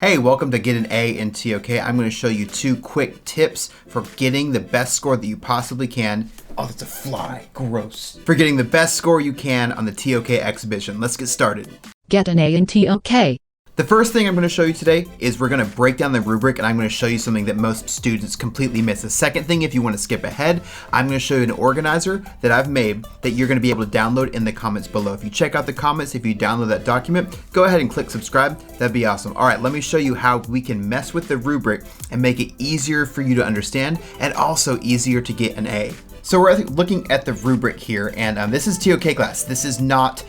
Hey, welcome to Get an A in TOK. I'm going to show you 2 quick tips for getting the best score that you possibly can. Oh, that's a fly. Gross. For getting the best score you can on the TOK exhibition. Let's get started. Get an A in TOK. The first thing I'm going to show you today is we're going to break down the rubric, and I'm going to show you something that most students completely miss. The second thing, if you want to skip ahead, I'm going to show you an organizer that I've made that you're going to be able to download in the comments below. If you check out the comments, if you download that document, go ahead and click subscribe. That'd be awesome. All right, let me show you how we can mess with the rubric and make it easier for you to understand and also easier to get an A. So we're looking at the rubric here, and this is TOK class. This is not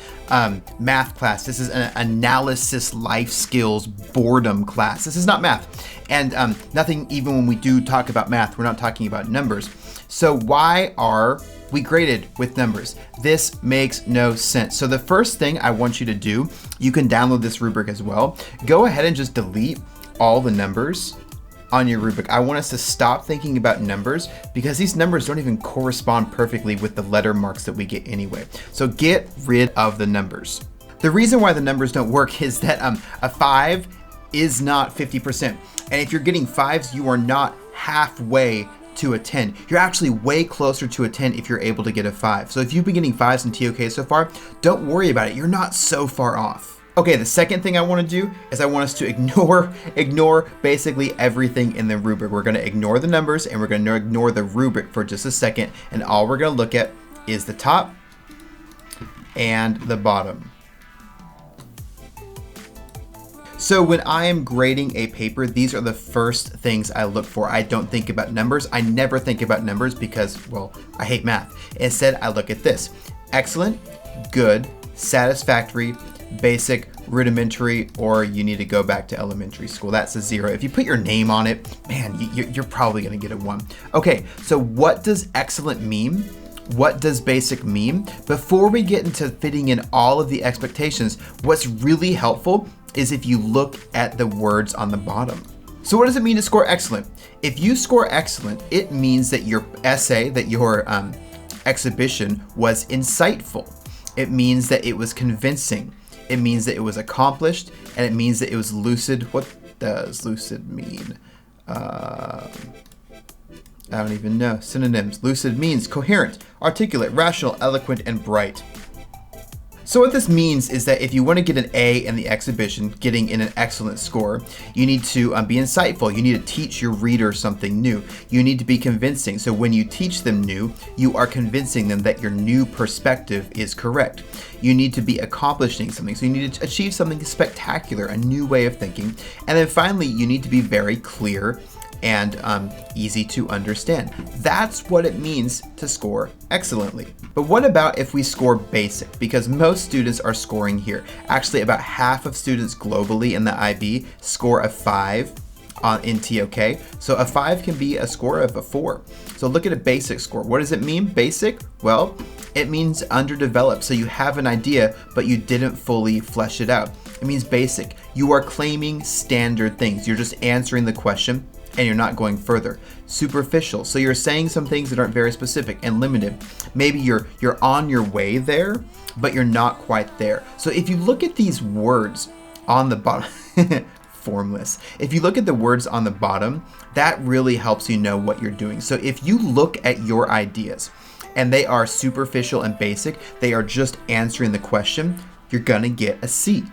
math class. This is an analysis life skills boredom class. This is not math. And nothing, even when we do talk about math, we're not talking about numbers. So why are we graded with numbers? This makes no sense. So the first thing I want you to do, you can download this rubric as well. Go ahead and just delete all the numbers on your rubric. I want us to stop thinking about numbers because these numbers don't even correspond perfectly with the letter marks that we get anyway. So get rid of the numbers. The reason why the numbers don't work is that a 5 is not 50%. And if you're getting 5s, you are not halfway to a 10. You're actually way closer to a 10 if you're able to get a 5. So if you've been getting 5s in TOK so far, don't worry about it. You're not so far off. Okay, the second thing I want to do is I want us to ignore basically everything in the rubric. We're going to ignore the numbers and we're going to ignore the rubric for just a second. And all we're going to look at is the top and the bottom. So when I am grading a paper, these are the first things I look for. I don't think about numbers. I never think about numbers because, well, I hate math. Instead, I look at this: excellent, good, satisfactory, basic, rudimentary, or you need to go back to elementary school. That's a 0. If you put your name on it, man, you're probably going to get a 1. Okay, so what does excellent mean? What does basic mean? Before we get into fitting in all of the expectations, what's really helpful is if you look at the words on the bottom. So what does it mean to score excellent? If you score excellent, it means that your essay, that your exhibition was insightful. It means that it was convincing. It means that it was accomplished, and it means that it was lucid. What does lucid mean? I don't even know. Synonyms. Lucid means coherent, articulate, rational, eloquent, and bright. So what this means is that if you want to get an A in the exhibition, getting in an excellent score, you need to be insightful. You need to teach your reader something new. You need to be convincing. So when you teach them new, you are convincing them that your new perspective is correct. You need to be accomplishing something. So you need to achieve something spectacular, a new way of thinking. And then finally, you need to be very clear and easy to understand. That's what it means to score excellently. But what about if we score basic? Because most students are scoring here. Actually, about half of students globally in the IB score a 5 in TOK. So a 5 can be a score of a 4. So look at a basic score. What does it mean, basic? Well, it means underdeveloped. So you have an idea, but you didn't fully flesh it out. It means basic. You are claiming standard things. You're just answering the question and you're not going further. Superficial. So you're saying some things that aren't very specific and limited. Maybe you're on your way there, but you're not quite there. So if you look at these words on the bottom, formless. If you look at the words on the bottom, that really helps you know what you're doing. So if you look at your ideas and they are superficial and basic, they are just answering the question, you're gonna get a C.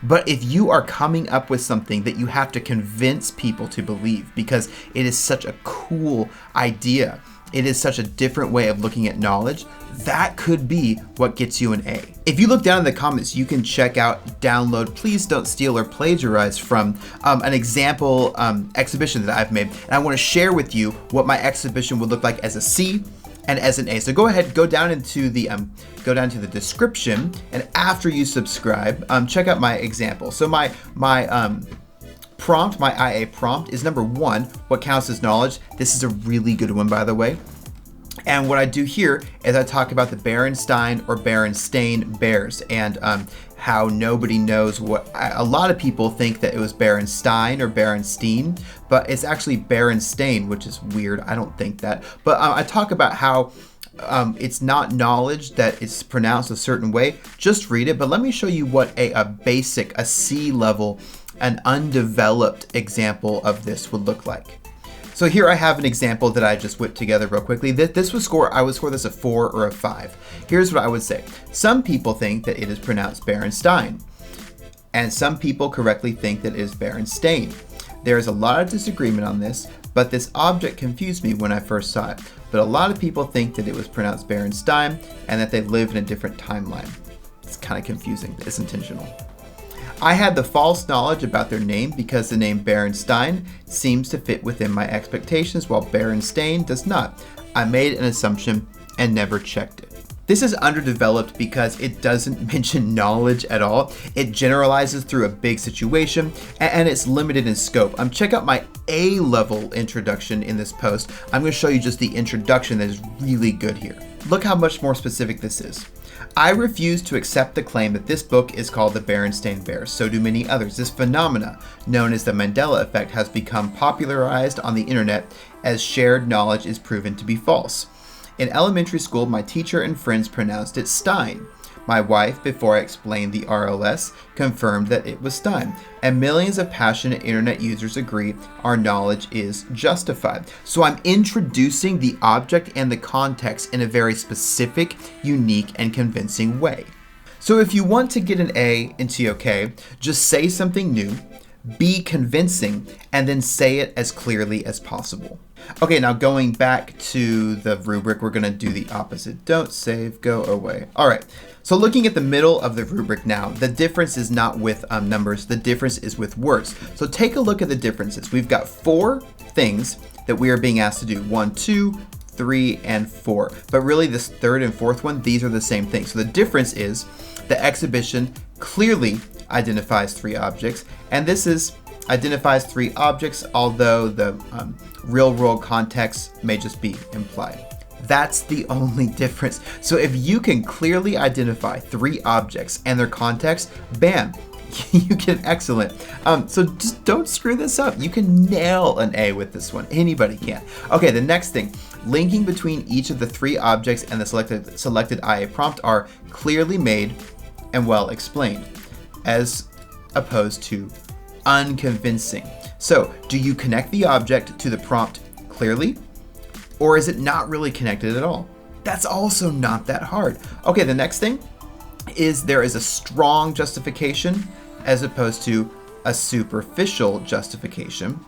But if you are coming up with something that you have to convince people to believe because it is such a cool idea, it is such a different way of looking at knowledge, that could be what gets you an A. If you look down in the comments, you can check out, download, please don't steal or plagiarize from an example exhibition that I've made. And I want to share with you what my exhibition would look like as a C and as an A. So go ahead, go down to the description, and after you subscribe, check out my example. So my prompt, my IA prompt is number 1, what counts as knowledge. This is a really good one, by the way. And what I do here is I talk about the Berenstain or Berenstain Bears and how nobody knows what. A lot of people think that it was Berenstain or Berenstein, but it's actually Berenstain, which is weird. I don't think that. But I talk about how it's not knowledge that is pronounced a certain way. Just read it. But let me show you what a basic, a C level an undeveloped example of this would look like. So here I have an example that I just whipped together real quickly. I would score this a 4 or a 5. Here's what I would say. Some people think that it is pronounced Berenstain, and some people correctly think that it is Berenstain. There is a lot of disagreement on this, but this object confused me when I first saw it. But a lot of people think that it was pronounced Berenstain and that they live in a different timeline. It's kind of confusing. It's intentional. I had the false knowledge about their name because the name Berenstain seems to fit within my expectations while Berenstain does not. I made an assumption and never checked it. This is underdeveloped because it doesn't mention knowledge at all. It generalizes through a big situation and it's limited in scope. Check out my A-level introduction in this post. I'm going to show you just the introduction that is really good here. Look how much more specific this is. I refuse to accept the claim that this book is called The Berenstain Bears. So do many others. This phenomena, known as the Mandela effect, has become popularized on the internet as shared knowledge is proven to be false. In elementary school, my teacher and friends pronounced it Stein. My wife, before I explained the RLS, confirmed that it was Stein. And millions of passionate internet users agree our knowledge is justified. So I'm introducing the object and the context in a very specific, unique, and convincing way. So if you want to get an A in TOK, just say something new, be convincing, and then say it as clearly as possible. Okay, now going back to the rubric, we're going to do the opposite. Don't save, go away. All right, so looking at the middle of the rubric now, the difference is not with numbers, the difference is with words. So take a look at the differences. We've got 4 things that we are being asked to do. 1, 2, 3, and 4. But really this third and fourth one, these are the same thing. So the difference is the exhibition clearly identifies 3 objects, and this is identifies 3 objects, although the real world context may just be implied. That's the only difference. So if you can clearly identify 3 objects and their context, bam, you get excellent. So just don't screw this up. You can nail an A with this one. Anybody can. Okay, the next thing, linking between each of the 3 objects and the selected IA prompt are clearly made and well explained, as opposed to unconvincing. So, do you connect the object to the prompt clearly, or is it not really connected at all? That's also not that hard. Okay, the next thing is there is a strong justification as opposed to a superficial justification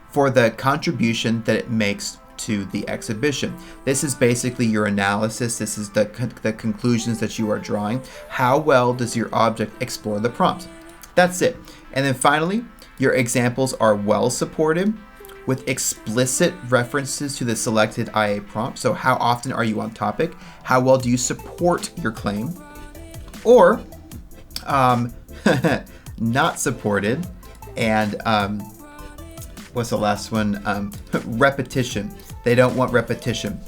for the contribution that it makes to the exhibition. This is basically your analysis. This is the conclusions that you are drawing. How well does your object explore the prompt? That's it. And then finally, your examples are well supported with explicit references to the selected IA prompt. So how often are you on topic? How well do you support your claim? Or not supported. And what's the last one? Repetition. They don't want repetition.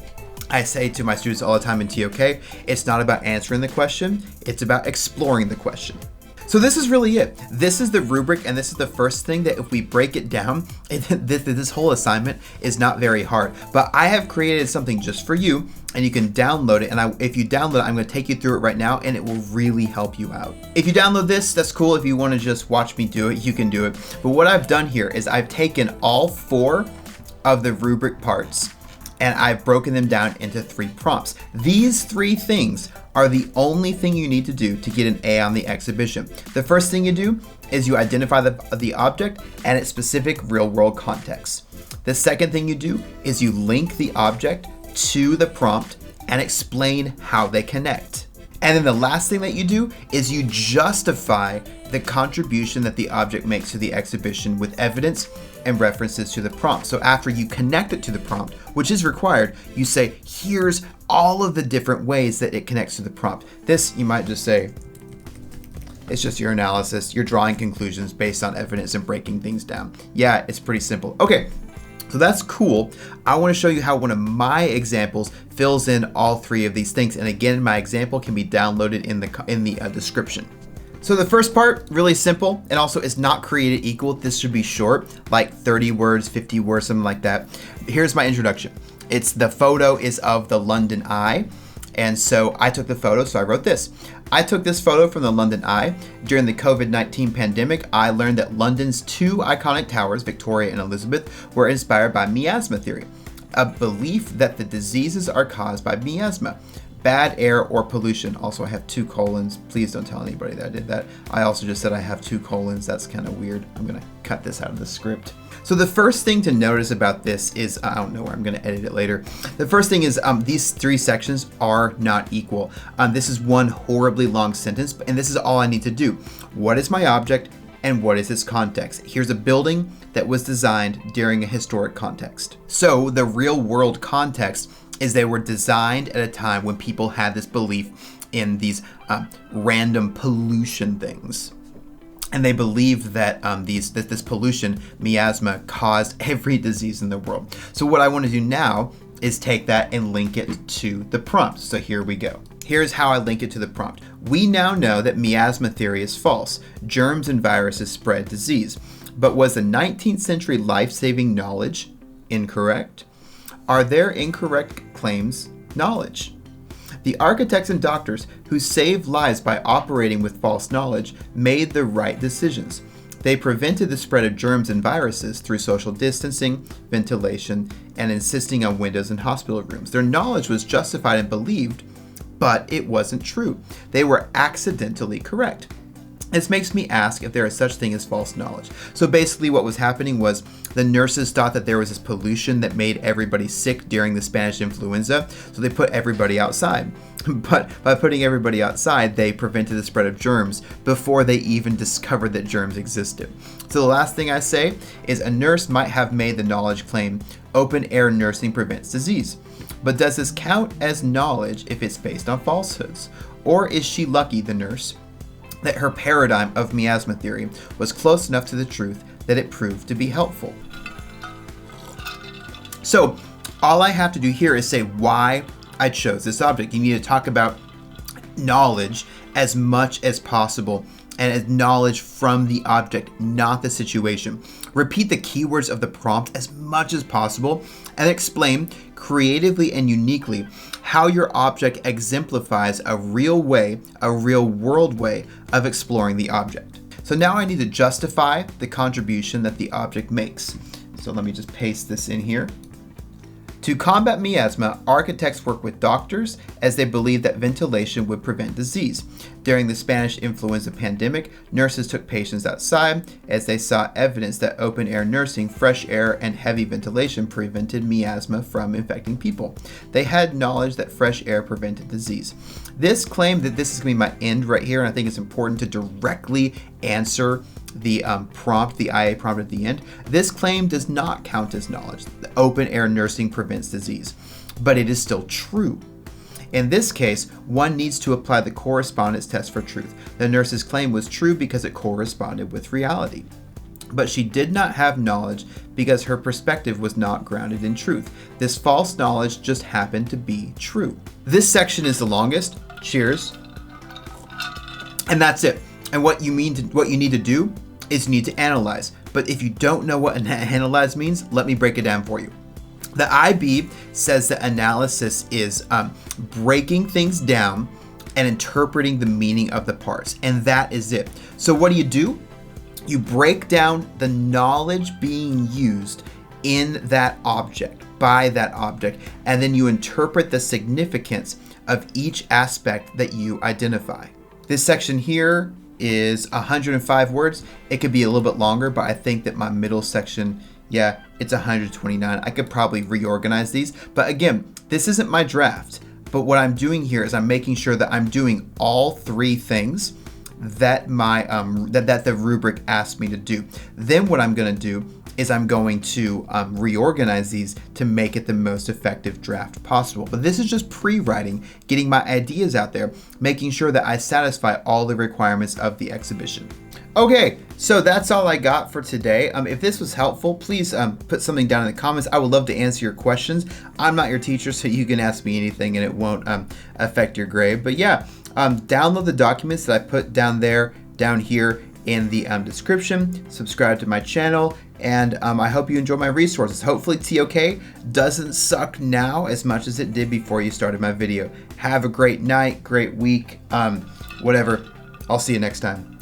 I say to my students all the time in TOK, it's not about answering the question, it's about exploring the question. So this is really it. This is the rubric, and this is the first thing that if we break it down, this whole assignment is not very hard. But I have created something just for you, and you can download it. And if you download it, I'm going to take you through it right now, and it will really help you out. If you download this, that's cool. If you want to just watch me do it, you can do it. But what I've done here is I've taken all 4 of the rubric parts, and I've broken them down into 3 prompts. These 3 things are the only thing you need to do to get an A on the exhibition. The first thing you do is you identify the object and its specific real-world context. The second thing you do is you link the object to the prompt and explain how they connect. And then the last thing that you do is you justify the contribution that the object makes to the exhibition with evidence and references to the prompt. So after you connect it to the prompt, which is required, you say, here's all of the different ways that it connects to the prompt. This, you might just say, it's just your analysis. You're drawing conclusions based on evidence and breaking things down. Yeah, it's pretty simple. Okay, so that's cool. I want to show you how one of my examples fills in all 3 of these things. And again, my example can be downloaded in the description. So the first part, really simple, and also it's not created equal. This should be short, like 30 words, 50 words, something like that. Here's my introduction. The photo is of the London Eye. And so I took the photo, so I wrote this. I took this photo from the London Eye. During the COVID-19 pandemic, I learned that London's two iconic towers, Victoria and Elizabeth, were inspired by miasma theory, a belief that the diseases are caused by miasma, bad air or pollution. Also, I have 2 colons. Please don't tell anybody that I did that. I also just said I have 2 colons. That's kind of weird. I'm going to cut this out of the script. So the first thing to notice about this is, I don't know where I'm going to edit it later. The first thing is these 3 sections are not equal. This is one horribly long sentence, and this is all I need to do. What is my object and what is its context? Here's a building that was designed during a historic context. So the real world context is they were designed at a time when people had this belief in these random pollution things. And they believed that this pollution, miasma, caused every disease in the world. So what I want to do now is take that and link it to the prompt. So here we go. Here's how I link it to the prompt. We now know that miasma theory is false. Germs and viruses spread disease. But was the 19th century life-saving knowledge incorrect? Are their incorrect claims knowledge? The architects and doctors who saved lives by operating with false knowledge made the right decisions. They prevented the spread of germs and viruses through social distancing, ventilation, and insisting on windows in hospital rooms. Their knowledge was justified and believed, but it wasn't true. They were accidentally correct. This makes me ask if there is such thing as false knowledge. So basically what was happening was the nurses thought that there was this pollution that made everybody sick during the Spanish influenza, so they put everybody outside. But by putting everybody outside, they prevented the spread of germs before they even discovered that germs existed. So the last thing I say is a nurse might have made the knowledge claim, open air nursing prevents disease. But does this count as knowledge if it's based on falsehoods? Or is she lucky, the nurse, that her paradigm of miasma theory was close enough to the truth that it proved to be helpful? So all I have to do here is say why I chose this object. You need to talk about knowledge as much as possible and as knowledge from the object, not the situation. Repeat the keywords of the prompt as much as possible and explain creatively and uniquely how your object exemplifies a real way, a real world way of exploring the object. So now I need to justify the contribution that the object makes. So let me just paste this in here. To combat miasma, architects work with doctors as they believe that ventilation would prevent disease. During the Spanish influenza pandemic, nurses took patients outside as they saw evidence that open-air nursing, fresh air, and heavy ventilation prevented miasma from infecting people. They had knowledge that fresh air prevented disease. This claim that this is going to be my end right here, and I think it's important to directly answer the prompt, the IA prompt at the end. This claim does not count as knowledge. The open air nursing prevents disease, but it is still true. In this case, one needs to apply the correspondence test for truth. The nurse's claim was true because it corresponded with reality. But she did not have knowledge because her perspective was not grounded in truth. This false knowledge just happened to be true. This section is the longest. Cheers. And that's it. And what you need to do is you need to analyze. But if you don't know what analyze means, let me break it down for you. The IB says that analysis is breaking things down and interpreting the meaning of the parts. And that is it. So what do? You break down the knowledge being used in that object, by that object, and then you interpret the significance of each aspect that you identify. This section here is 105 words. It could be a little bit longer, but I think that my middle section, yeah, it's 129. I could probably reorganize these. But again, this isn't my draft. But what I'm doing here is I'm making sure that I'm doing all 3 things that my that the rubric asked me to do. Then what I'm going to do is I'm going to reorganize these to make it the most effective draft possible. But this is just pre-writing, getting my ideas out there, making sure that I satisfy all the requirements of the exhibition. Okay, so that's all I got for today. If this was helpful, please put something down in the comments. I would love to answer your questions. I'm not your teacher, so you can ask me anything and it won't affect your grade. But yeah, download the documents that I put down here in the description. Subscribe to my channel, and I hope you enjoy my resources. Hopefully TOK doesn't suck now as much as it did before you started my video. Have a great night, great week, whatever. I'll see you next time.